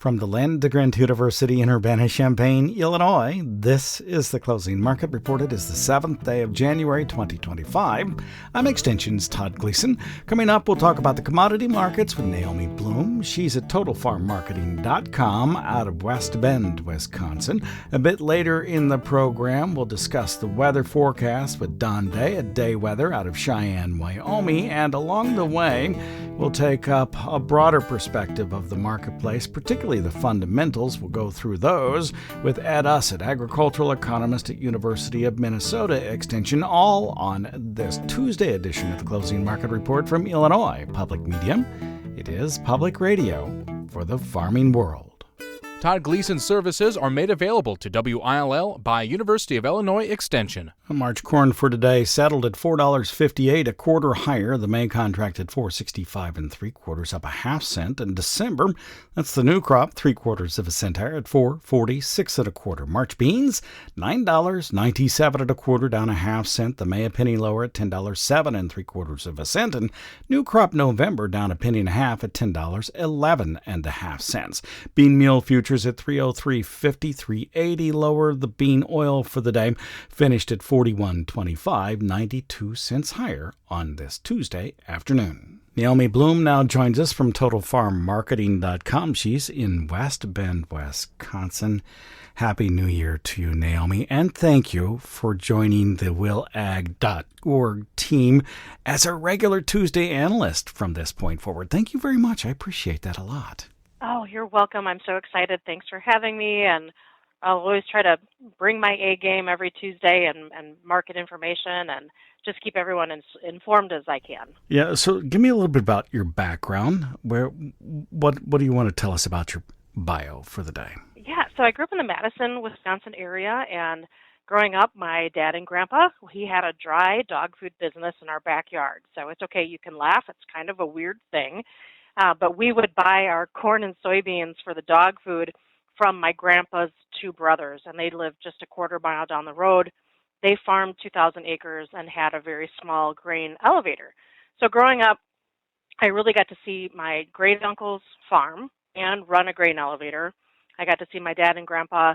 From the land of Grand University in Urbana-Champaign, Illinois, this is the Closing Market Report. It is the 7th day of January 2025. I'm Extension's Todd Gleason. Coming up, we'll talk about the commodity markets with Naomi Blohm. She's at TotalFarmMarketing.com out of West Bend, Wisconsin. A bit later in the program, we'll discuss the weather forecast with Don Day at Day Weather out of Cheyenne, Wyoming. And along the way, we'll take up a broader perspective of the marketplace, particularly the fundamentals. We'll go through those with Ed Usset, agricultural economist at University of Minnesota Extension, all on this Tuesday edition of the Closing Market Report from Illinois Public Media. It is public radio for the farming world. Todd Gleason services are made available to WILL by University of Illinois Extension. March corn for today settled at $4.58, a quarter higher. The May contract at $4.65 3/4, up a half cent. In December, that's the new crop, 3/4 cent higher at $4.46 1/4. March beans, $9.97 1/4, down a half cent. The May a penny lower at $10.07 3/4. And new crop November down a penny and a half at $10.11 1/2. Bean meal futures at $303.50, $3.80 lower. The bean oil for the day finished at $41.25, 92 cents higher on this Tuesday afternoon. Naomi Blohm now joins us from TotalFarmMarketing.com. She's in West Bend, Wisconsin. Happy New Year to you, Naomi, and thank you for joining the willag.org team as a regular Tuesday analyst from this point forward. Thank you very much. I appreciate that a lot. Oh, you're welcome. I'm so excited. Thanks for having me, and I'll always try to bring my A game every Tuesday and market information and just keep everyone informed as I can. Yeah, so give me a little bit about your background. What do you want to tell us about your bio for the day? Yeah, so I grew up in the Madison, Wisconsin area, and growing up, my dad and grandpa, he had a dry dog food business in our backyard. So it's okay, you can laugh. It's kind of a weird thing. But we would buy our corn and soybeans for the dog food from my grandpa's two brothers, and they lived just a quarter mile down the road. They farmed 2,000 acres and had a very small grain elevator. So growing up, I really got to see my great uncles farm and run a grain elevator. I got to see my dad and grandpa,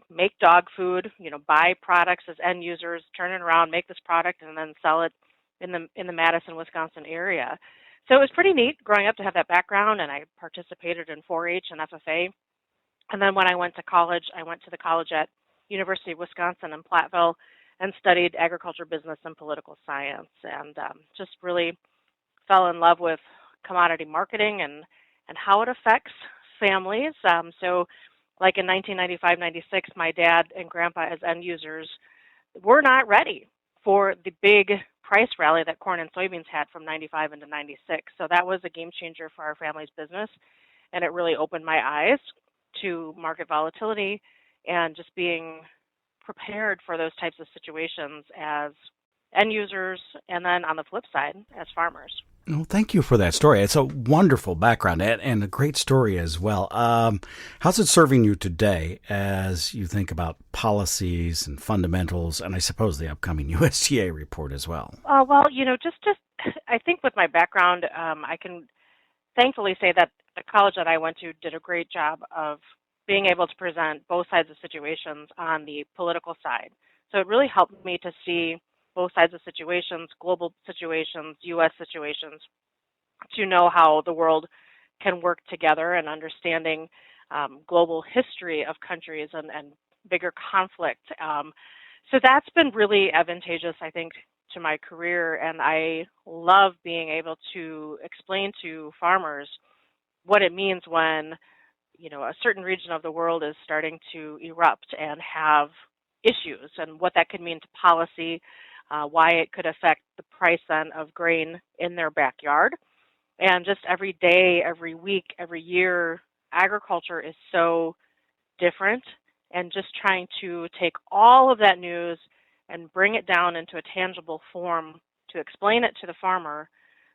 make dog food, buy products as end users, turn it around, make this product, and then sell it in the Madison, Wisconsin area. So it was pretty neat growing up to have that background, and I participated in 4-H and FFA. And then when I went to college, I went to the college at University of Wisconsin in Platteville and studied agriculture, business, and political science, and just really fell in love with commodity marketing and how it affects families. So like in 1995-96, my dad and grandpa as end users were not ready for the big price rally that corn and soybeans had from 95 into 96. So that was a game changer for our family's business, and it really opened my eyes to market volatility and just being prepared for those types of situations as end users, and then on the flip side, as farmers. Well, thank you for that story. It's a wonderful background and a great story as well. How's it serving you today as you think about policies and fundamentals, and I suppose the upcoming USDA report as well? Just I think with my background, I can thankfully say that the college that I went to did a great job of being able to present both sides of situations on the political side. So it really helped me to see both sides of situations, global situations, U.S. situations, to know how the world can work together and understanding global history of countries and bigger conflict. So that's been really advantageous, I think, to my career, and I love being able to explain to farmers what it means when, a certain region of the world is starting to erupt and have issues, and what that could mean to policy, why it could affect the price then of grain in their backyard. And just every day, every week, every year, agriculture is so different, and just trying to take all of that news and bring it down into a tangible form to explain it to the farmer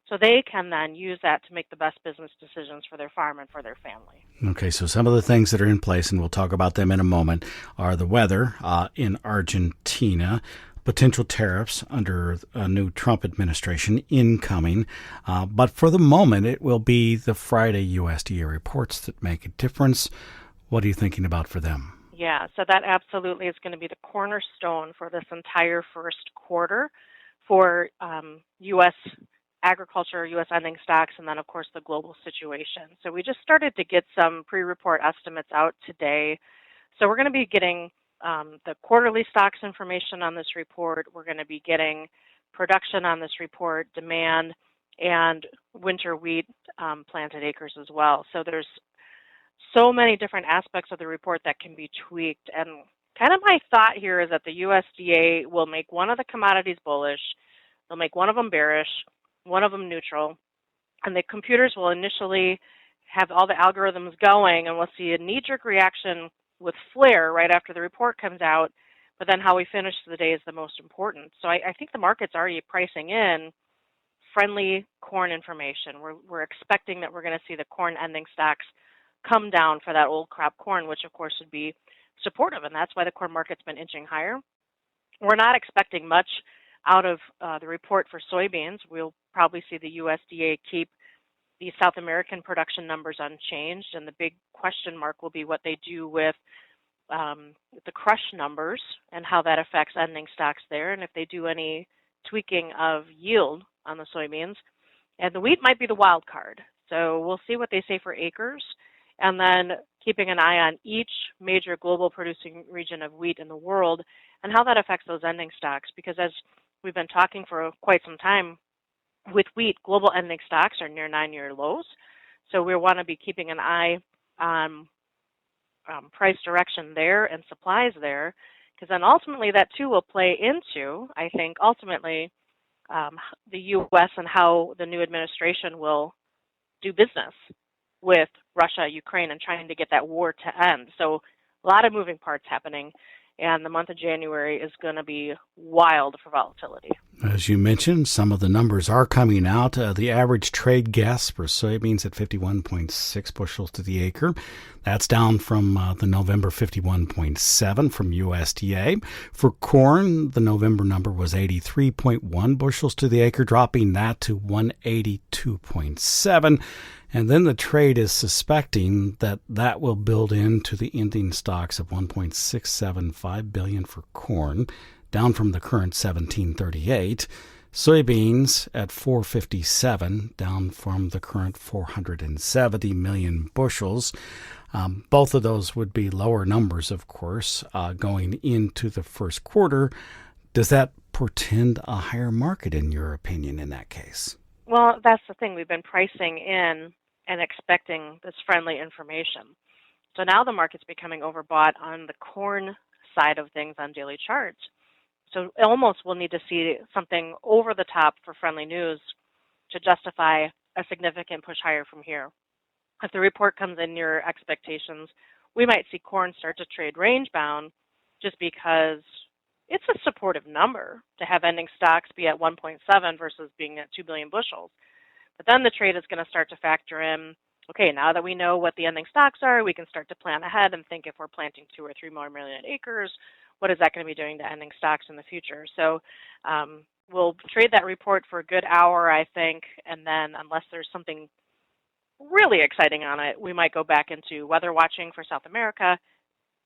so they can then use that to make the best business decisions for their farm and for their family. Okay, so some of the things that are in place, and we'll talk about them in a moment, are the weather in Argentina. potential tariffs under a new Trump administration incoming. But for the moment, it will be the Friday USDA reports that make a difference. What are you thinking about for them? Yeah, so that absolutely is going to be the cornerstone for this entire first quarter for U.S. agriculture, U.S. ending stocks, and then, of course, the global situation. So we just started to get some pre-report estimates out today. So we're going to be getting the quarterly stocks information on this report. We're going to be getting production on this report, demand, and winter wheat planted acres as well. So there's so many different aspects of the report that can be tweaked. And kind of my thought here is that the USDA will make one of the commodities bullish, they'll make one of them bearish, one of them neutral, and the computers will initially have all the algorithms going, and we'll see a knee-jerk reaction with flare right after the report comes out, but then how we finish the day is the most important. So I think the market's already pricing in friendly corn information. We're expecting that we're going to see the corn ending stocks come down for that old crop corn, which of course would be supportive, and that's why the corn market's been inching higher. We're not expecting much out of the report for soybeans. We'll probably see the USDA keep the South American production numbers unchanged, and the big question mark will be what they do with the crush numbers and how that affects ending stocks there, and if they do any tweaking of yield on the soybeans. And the wheat might be the wild card. So we'll see what they say for acres, and then keeping an eye on each major global producing region of wheat in the world and how that affects those ending stocks. Because as we've been talking for quite some time, with wheat, global ending stocks are near 9-year lows. So we want to be keeping an eye on price direction there and supplies there, because then ultimately that too will play into, I think, ultimately the U.S. and how the new administration will do business with Russia, Ukraine, and trying to get that war to end. So a lot of moving parts happening, and the month of January is going to be wild for volatility. As you mentioned, some of the numbers are coming out. The average trade guess for soybeans at 51.6 bushels to the acre. That's down from the November 51.7 from USDA. For corn, the November number was 83.1 bushels to the acre, dropping that to 182.7. And then the trade is suspecting that that will build into the ending stocks of 1.675 billion for corn, down from the current 1738. Soybeans at 457, down from the current 470 million bushels. Both of those would be lower numbers, of course, going into the first quarter. Does that portend a higher market, in your opinion, in that case? Well, that's the thing. We've been pricing in and expecting this friendly information. So now the market's becoming overbought on the corn side of things on daily charts. So almost we'll need to see something over the top for friendly news to justify a significant push higher from here. If the report comes in near expectations, we might see corn start to trade range bound just because it's a supportive number to have ending stocks be at 1.7 versus being at 2 billion bushels. But then the trade is going to start to factor in, okay, now that we know what the ending stocks are, we can start to plan ahead and think if we're planting 2 or 3 more million acres, what is that going to be doing to ending stocks in the future? So we'll trade that report for a good hour, I think, and then unless there's something really exciting on it, we might go back into weather watching for South America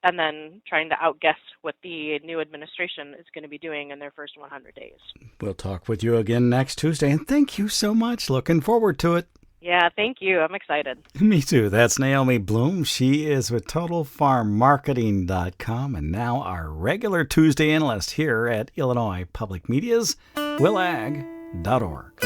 and then trying to outguess what the new administration is going to be doing in their first 100 days. We'll talk with you again next Tuesday, and thank you so much. Looking forward to it. Yeah, thank you. I'm excited. Me too. That's Naomi Blohm. She is with TotalFarmMarketing.com and now our regular Tuesday analyst here at Illinois Public Media's willag.org.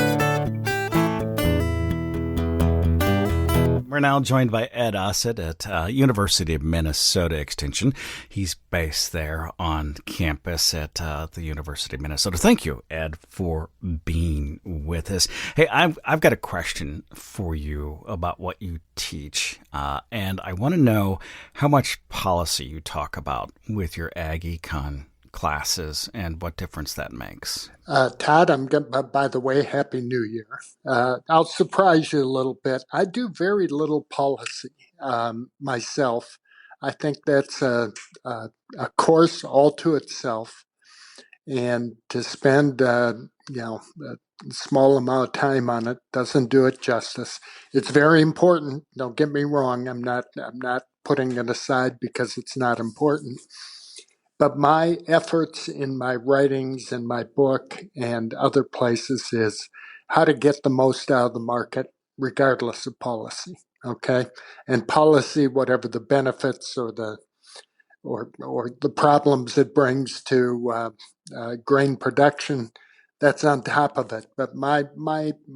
We're now joined by Ed Usset at University of Minnesota Extension. He's based there on campus at the University of Minnesota. Thank you, Ed, for being with us. Hey, I've got a question for you about what you teach, and I want to know how much policy you talk about with your Ag Econ classes and what difference that makes. Todd, by the way, Happy New Year. I'll surprise you a little bit. I do very little policy myself. I think that's a course all to itself. and to spend a small amount of time on it doesn't do it justice. It's very important. Don't get me wrong. I'm not putting it aside because it's not important. But my efforts in my writings and my book and other places is how to get the most out of the market, regardless of policy. Okay, and policy, whatever the benefits or the problems it brings to grain production, that's on top of it. But my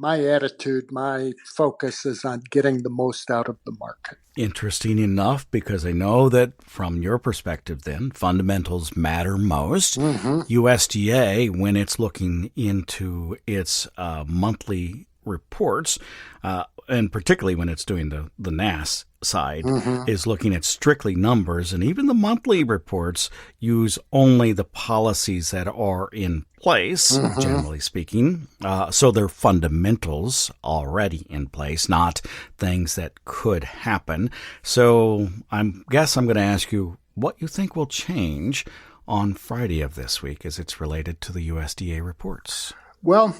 attitude, my focus is on getting the most out of the market. Interesting enough, because I know that from your perspective, then fundamentals matter most. Mm-hmm. USDA, when it's looking into its monthly reports, and particularly when it's doing the NAS side, is looking at strictly numbers, and even the monthly reports use only the policies that are in place, generally speaking. So they're fundamentals already in place, not things that could happen. So I guess I'm going to ask you what you think will change on Friday of this week as it's related to the USDA reports. Well,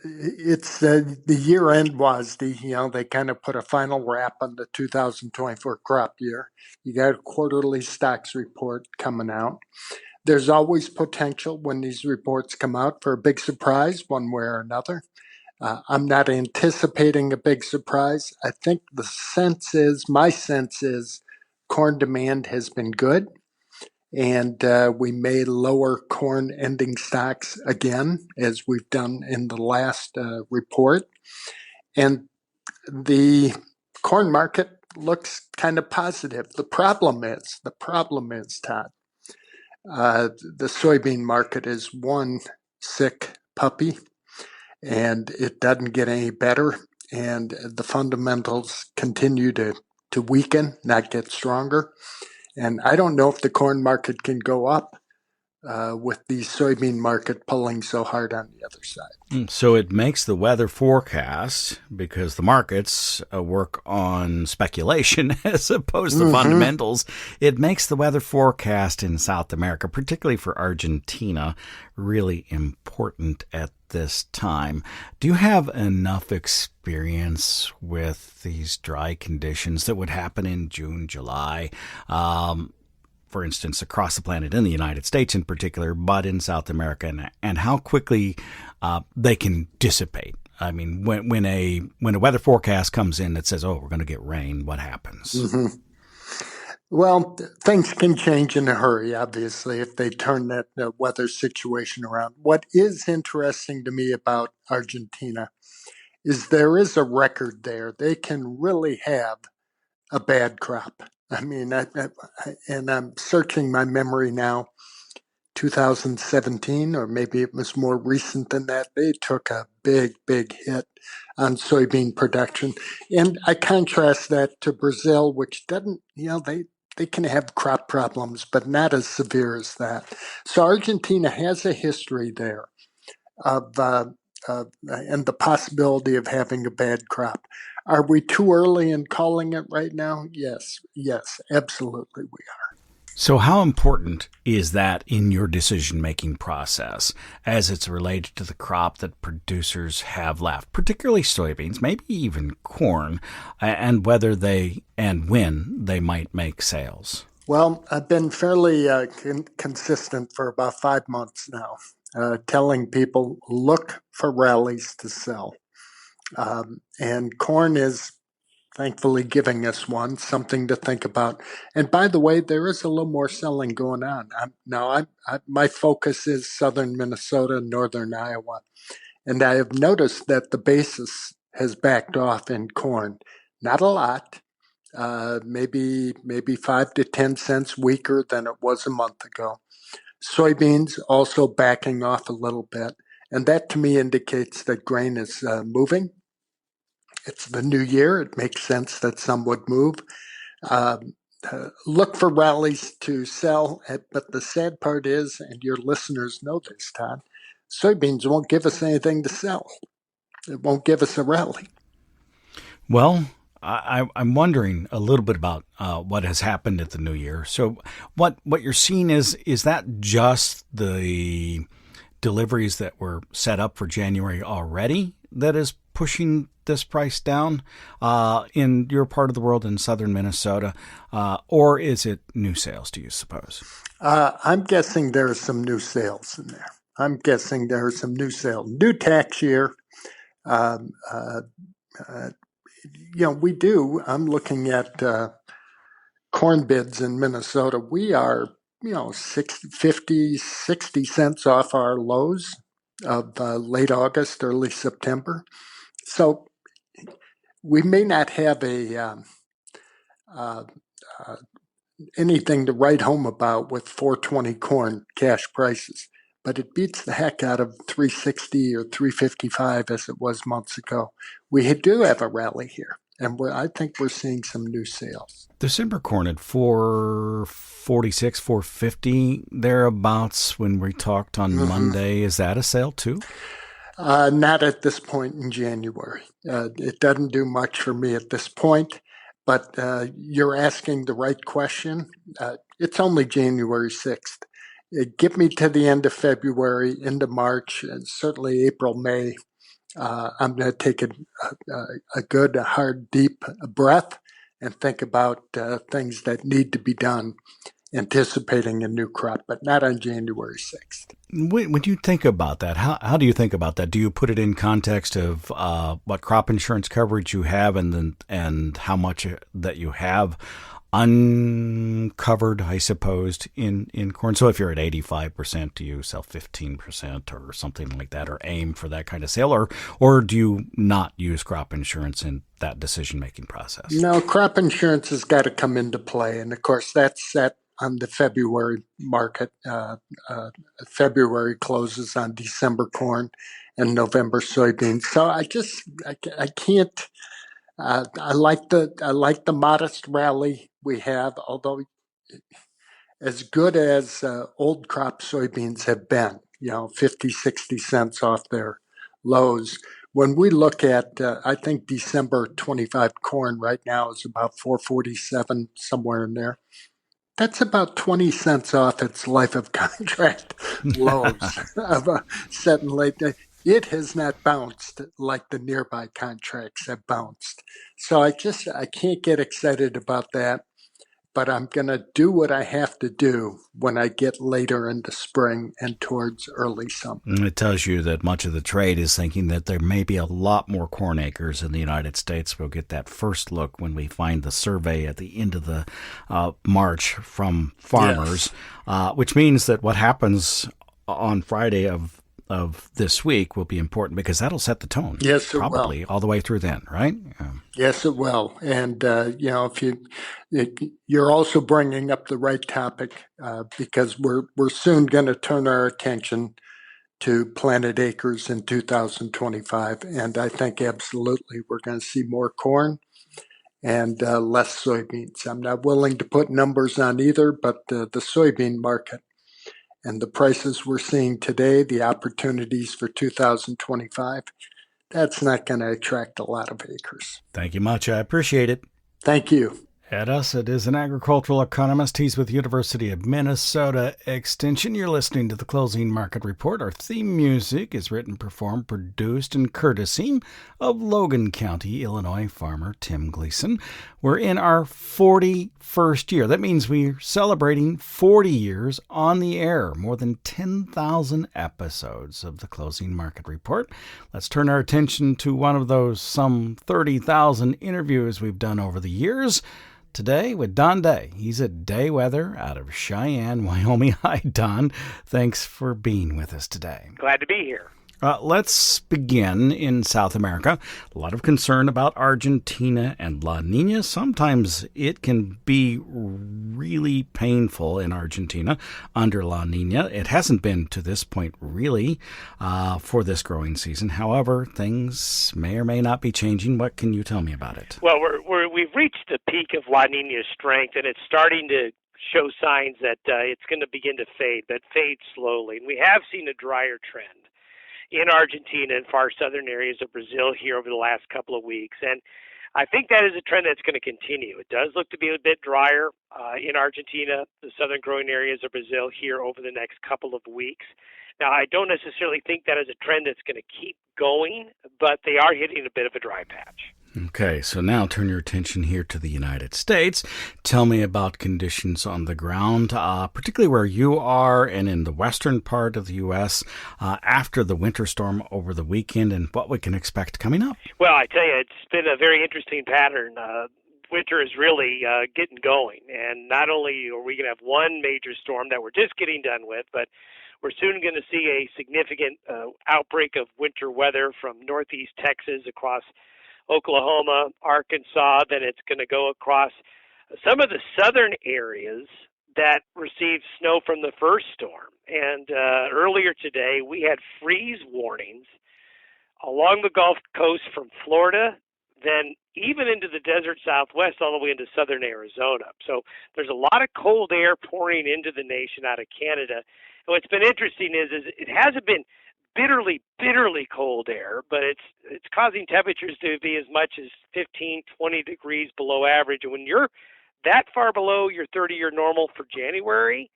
it's the year end was they kind of put a final wrap on the 2024 crop year. You got a quarterly stocks report coming out. There's always potential when these reports come out for a big surprise one way or another. I'm not anticipating a big surprise. I think my sense is corn demand has been good, and we may lower corn ending stocks again, as we've done in the last report. And the corn market looks kind of positive. The problem is, Todd, the soybean market is one sick puppy, and it doesn't get any better. And the fundamentals continue to weaken, not get stronger. And I don't know if the corn market can go up with the soybean market pulling so hard on the other side. So it makes the weather forecast, because the markets work on speculation as opposed to fundamentals. It makes the weather forecast in South America, particularly for Argentina, really important at this time. Do you have enough experience with these dry conditions that would happen in June, July? For instance, across the planet, in the United States in particular, but in South America, and how quickly they can dissipate. I mean, when a weather forecast comes in that says, "Oh, we're going to get rain," what happens? Well, things can change in a hurry, obviously, if they turn that weather situation around. What is interesting to me about Argentina is there is a record there. They can really have a bad crop. I mean, and I'm searching my memory now. 2017, or maybe it was more recent than that, they took a big hit on soybean production. And I contrast that to Brazil, which doesn't, they can have crop problems, but not as severe as that. So Argentina has a history there of and the possibility of having a bad crop. Are we too early in calling it right now? Yes, absolutely we are. So how important is that in your decision-making process as it's related to the crop that producers have left, particularly soybeans, maybe even corn, and whether and when they might make sales? Well, I've been fairly consistent for about 5 months now, telling people look for rallies to sell. And corn is thankfully giving us one, something to think about. And by the way, there is a little more selling going on. My focus is southern Minnesota, northern Iowa, and I have noticed that the basis has backed off in corn. Not a lot, maybe 5 to 10 cents weaker than it was a month ago. Soybeans also backing off a little bit, and that to me indicates that grain is moving. It's the new year. It makes sense that some would move. Look for rallies to sell, but the sad part is, and your listeners know this, Todd, soybeans won't give us anything to sell. It won't give us a rally. Well, I'm wondering a little bit about what has happened at the new year. So, what you're seeing is that just the deliveries that were set up for January already that is pushing this price down in your part of the world in southern Minnesota, or is it new sales? Do you suppose? I'm guessing there are some new sales in there. I'm guessing there are some new sales. New tax year. Um, uh, uh, we do. I'm looking at corn bids in Minnesota. We are, 60 cents off our lows of late August, early September. So we may not have uh, uh, anything to write home about with 420 corn cash prices, but it beats the heck out of 360 or 355 as it was months ago. We do have a rally here, and I think we're seeing some new sales. December corn at 446, 450 thereabouts when we talked on Monday. Is that a sale too? Not at this point in January. It doesn't do much for me at this point, but you're asking the right question. It's only January 6th. Give me to the end of February, into March, and certainly April, May. I'm going to take a good, hard, deep breath and think about things that need to be done, anticipating a new crop, but not on January 6th. When you think about that, how do you think about that? Do you put it in context of what crop insurance coverage you have and how much that you have uncovered, I suppose, in corn? So if you're at 85%, do you sell 15% or something like that, or aim for that kind of sale, or do you not use crop insurance in that decision-making process? No, crop insurance has got to come into play, and of course that's set on the February market. February closes on December corn and November soybeans. So I can't. I like the modest rally we have, although as good as old crop soybeans have been, 50, 60 cents off their lows. When we look at, I think December 25 corn right now is about 447, somewhere in there. That's about 20 cents off its life of contract lows of set and late. It has not bounced like the nearby contracts have bounced. So I can't get excited about that, but I'm going to do what I have to do when I get later into spring and towards early summer. It tells you that much of the trade is thinking that there may be a lot more corn acres in the United States. We'll get that first look when we find the survey at the end of the March from farmers, yes. Which means that what happens on Friday of this week will be important because that'll set the tone. Yes, it probably will. All the way through then, right? Yes, it will. And if you're also bringing up the right topic because we're soon going to turn our attention to planted acres in 2025, and I think absolutely we're going to see more corn and less soybeans. I'm not willing to put numbers on either, but the soybean market and the prices we're seeing today, the opportunities for 2025, that's not going to attract a lot of acres. Thank you much. I appreciate it. Thank you. Ed Usset is an agricultural economist. He's with University of Minnesota Extension. You're listening to the Closing Market Report. Our theme music is written, performed, produced, and courtesy of Logan County, Illinois farmer Tim Gleason. We're in our 41st year. That means we're celebrating 40 years on the air, more than 10,000 episodes of the Closing Market Report. Let's turn our attention to one of those some 30,000 interviews we've done over the years. Today with Don Day. He's at Day Weather out of Cheyenne, Wyoming. Hi, Don. Thanks for being with us today. Glad to be here. Let's begin in South America. A lot of concern about Argentina and La Nina. Sometimes it can be really painful in Argentina under La Nina. It hasn't been to this point really for this growing season. However, things may or may not be changing. What can you tell me about it? Well, we've reached the peak of La Nina's strength, and it's starting to show signs that it's going to begin to fade, but fade slowly. And we have seen a drier trend in Argentina and far southern areas of Brazil here over the last couple of weeks. And I think that is a trend that's going to continue. It does look to be a bit drier in Argentina, the southern growing areas of Brazil here over the next couple of weeks. Now, I don't necessarily think that is a trend that's going to keep going, but they are hitting a bit of a dry patch. Okay, so now turn your attention here to the United States. Tell me about conditions on the ground, particularly where you are and in the western part of the U.S. After the winter storm over the weekend and what we can expect coming up. Well, I tell you, it's been a very interesting pattern. Winter is really getting going, and not only are we going to have one major storm that we're just getting done with, but we're soon going to see a significant outbreak of winter weather from northeast Texas across Oklahoma, Arkansas, then it's going to go across some of the southern areas that received snow from the first storm. And earlier today, we had freeze warnings along the Gulf Coast from Florida, then even into the desert Southwest, all the way into southern Arizona. So there's a lot of cold air pouring into the nation out of Canada. And what's been interesting is it hasn't been bitterly cold air, but it's causing temperatures to be as much as 15, 20 degrees below average. And when you're that far below your 30-year normal for January,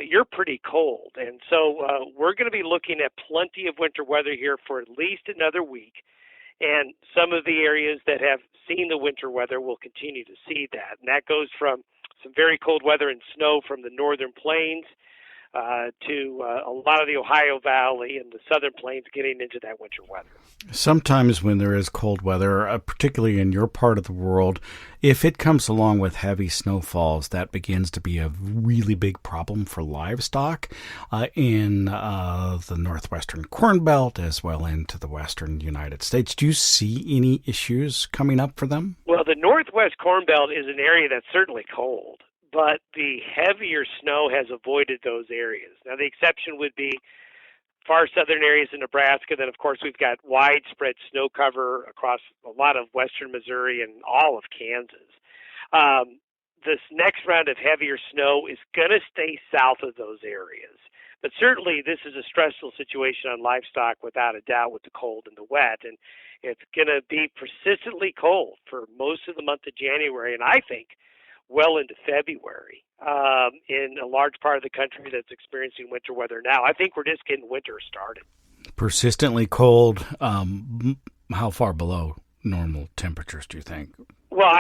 you're pretty cold. And so we're going to be looking at plenty of winter weather here for at least another week. And some of the areas that have seen the winter weather will continue to see that. And that goes from some very cold weather and snow from the northern plains to a lot of the Ohio Valley and the southern plains getting into that winter weather. Sometimes when there is cold weather, particularly in your part of the world, if it comes along with heavy snowfalls, that begins to be a really big problem for livestock in the northwestern Corn Belt as well into the western United States. Do you see any issues coming up for them? Well, the northwest Corn Belt is an area that's certainly cold, but the heavier snow has avoided those areas. Now, the exception would be far southern areas in Nebraska. Then, of course, we've got widespread snow cover across a lot of western Missouri and all of Kansas. This next round of heavier snow is going to stay south of those areas. But certainly, this is a stressful situation on livestock without a doubt with the cold and the wet. And it's going to be persistently cold for most of the month of January. And I think well into February in a large part of the country that's experiencing winter weather now. I think we're just getting winter started. Persistently cold, how far below normal temperatures do you think? Well,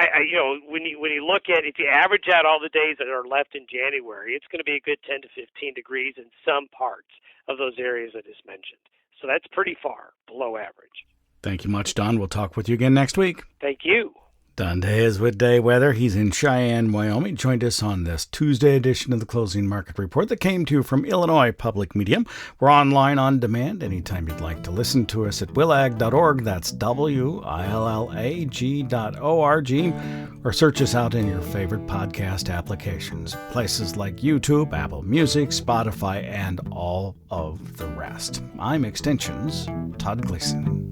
when you look at, if you average out all the days that are left in January, it's going to be a good 10 to 15 degrees in some parts of those areas I just mentioned. So that's pretty far below average. Thank you much, Don. We'll talk with you again next week. Thank you. Don Day is with Day Weather. He's in Cheyenne, Wyoming. Joined us on this Tuesday edition of the Closing Market Report that came to you from Illinois Public Media. We're online on demand anytime you'd like to listen to us at willag.org. That's WILLAG.org. Or search us out in your favorite podcast applications, places like YouTube, Apple Music, Spotify, and all of the rest. I'm Extension's Todd Gleason.